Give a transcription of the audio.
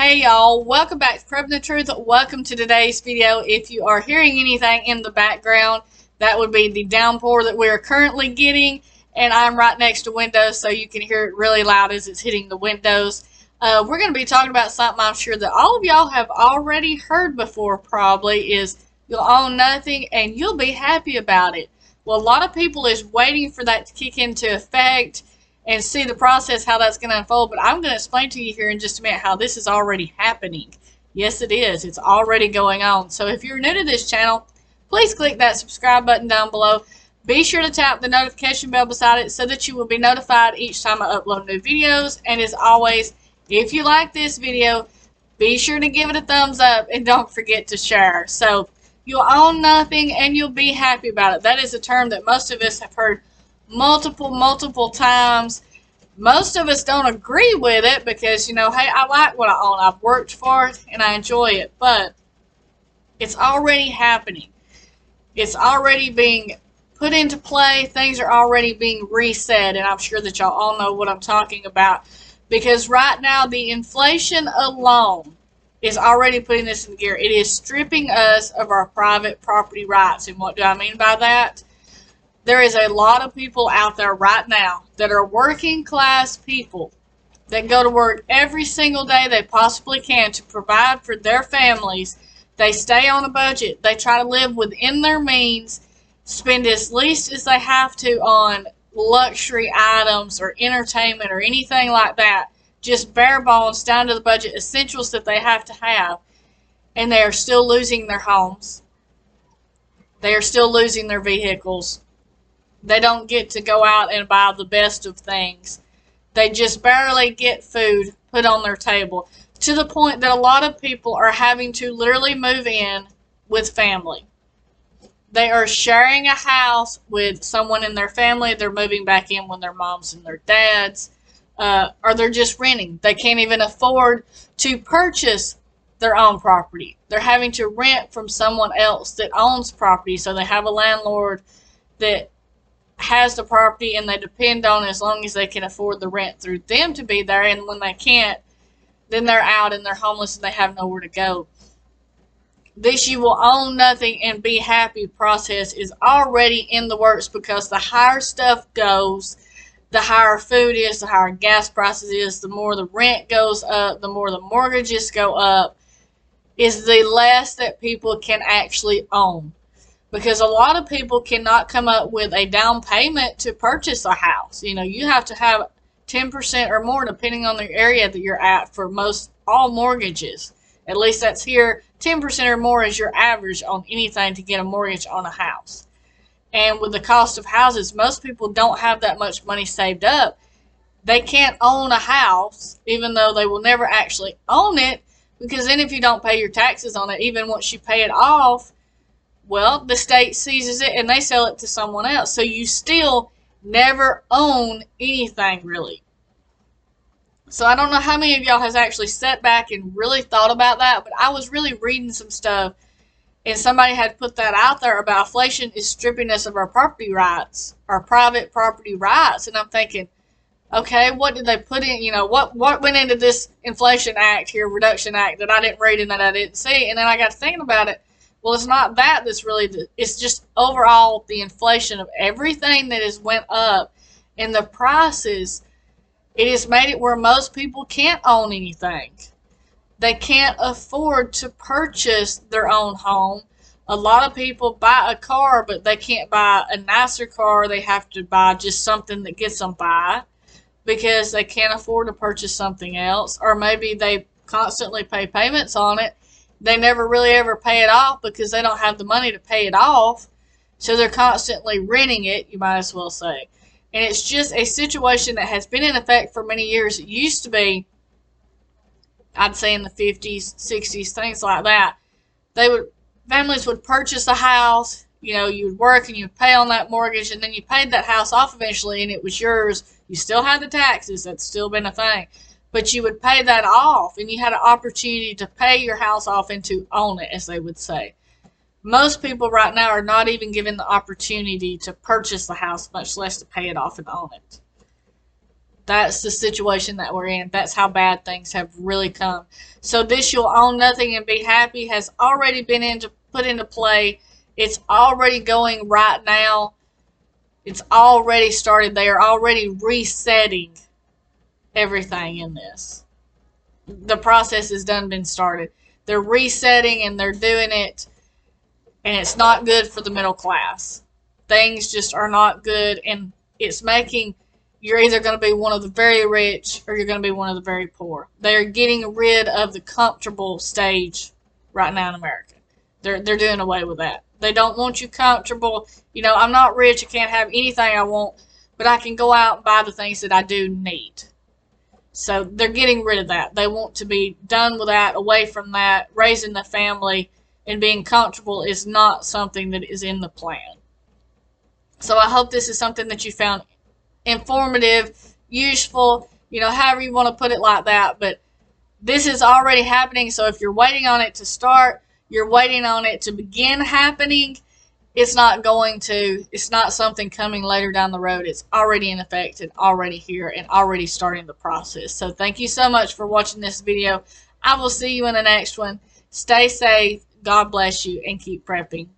Hey y'all, welcome back to Prepping the Truth. Welcome to today's video. If you are hearing anything in the background, that would be the downpour that we are currently getting, and I'm right next to windows, so you can hear it really loud as it's hitting the windows. We're going to be talking about something I'm sure that all of y'all have already heard before probably, is you'll own nothing and you'll be happy about it. Well, a lot of people is waiting for that to kick into effect and see the process, how that's going to unfold. But I'm going to explain to you here in just a minute how this is already happening. Yes, it is. It's already going on. So if you're new to this channel, please click that subscribe button down below. Be sure to tap the notification bell beside it so that you will be notified each time I upload new videos. And as always, if you like this video, be sure to give it a thumbs up and don't forget to share. So you'll own nothing and you'll be happy about it. That is a term that most of us have heard multiple times. Most of us don't agree with it because, hey, I like what I own. I've worked for it and I enjoy it. But it's already happening. It's already being put into play. Things are already being reset. And I'm sure that y'all all know what I'm talking about. Because right now, the inflation alone is already putting this in gear. It is stripping us of our private property rights. And what do I mean by that? There is a lot of people out there right now that are working class people that go to work every single day they possibly can to provide for their families. They stay on a budget. They try to live within their means, spend as least as they have to on luxury items or entertainment or anything like that. Just bare bones down to the budget essentials that they have to have. And they are still losing their homes. They are still losing their vehicles. They don't get to go out and buy the best of things. They just barely get food put on their table, to the point that a lot of people are having to literally move in with family. They are sharing a house with someone in their family. They're moving back in with their moms and their dads, or they're just renting. They can't even afford to purchase their own property. They're having to rent from someone else that owns property, so they have a landlord that has the property and they depend on as long as they can afford the rent through them to be there, and when they can't, then they're out and they're homeless and they have nowhere to go. This you will own nothing and be happy process is already in the works, because the higher stuff goes, the higher food is, the higher gas prices is, the more the rent goes up, the more the mortgages go up, is the less that people can actually own. Because a lot of people cannot come up with a down payment to purchase a house. You have to have 10% or more depending on the area that you're at for all mortgages. At least that's here. 10% or more is your average on anything to get a mortgage on a house. And with the cost of houses, most people don't have that much money saved up. They can't own a house, even though they will never actually own it, because then if you don't pay your taxes on it, even once you pay it off, well, the state seizes it and they sell it to someone else. So you still never own anything, really. So I don't know how many of y'all has actually sat back and really thought about that, but I was really reading some stuff, and somebody had put that out there about inflation is stripping us of our property rights, our private property rights. And I'm thinking, okay, what did they put in? What went into this Inflation Act here, Reduction Act, that I didn't read and that I didn't see? And then I got to thinking about it. Well, it's not that that's really, it's just overall the inflation of everything that has went up and the prices. It has made it where most people can't own anything. They can't afford to purchase their own home. A lot of people buy a car, but they can't buy a nicer car. They have to buy just something that gets them by because they can't afford to purchase something else. Or maybe they constantly pay payments on it. They never really ever pay it off because they don't have the money to pay it off. So they're constantly renting it, you might as well say. And it's just a situation that has been in effect for many years. It used to be, I'd say in the 50s, 60s, things like that. Families would purchase a house, you would work and you would pay on that mortgage, and then you paid that house off eventually and it was yours. You still had the taxes, that's still been a thing. But you would pay that off, and you had an opportunity to pay your house off and to own it, as they would say. Most people right now are not even given the opportunity to purchase the house, much less to pay it off and own it. That's the situation that we're in. That's how bad things have really come. So this "you'll own nothing and be happy" has already been put into play. It's already going right now. It's already started. They are already resetting everything in this. The process has been started. They're resetting and they're doing it, and it's not good for the middle class. Things just are not good, and it's making you're either going to be one of the very rich or you're going to be one of the very poor. They're getting rid of the comfortable stage right now in America. They're doing away with that. They don't want you comfortable. You know, I'm not rich. I can't have anything I want, but I can go out and buy the things that I do need. So they're getting rid of that. They want to be done with that, away from that. Raising the family and being comfortable is not something that is in the plan. So I hope this is something that you found informative, useful, you know, however you want to put it like that. But this is already happening. So if you're waiting on it to start, you're waiting on it to begin happening, it's not something coming later down the road. It's already in effect and already here and already starting the process. So thank you so much for watching this video. I will see you in the next one. Stay safe. God bless you, and keep prepping.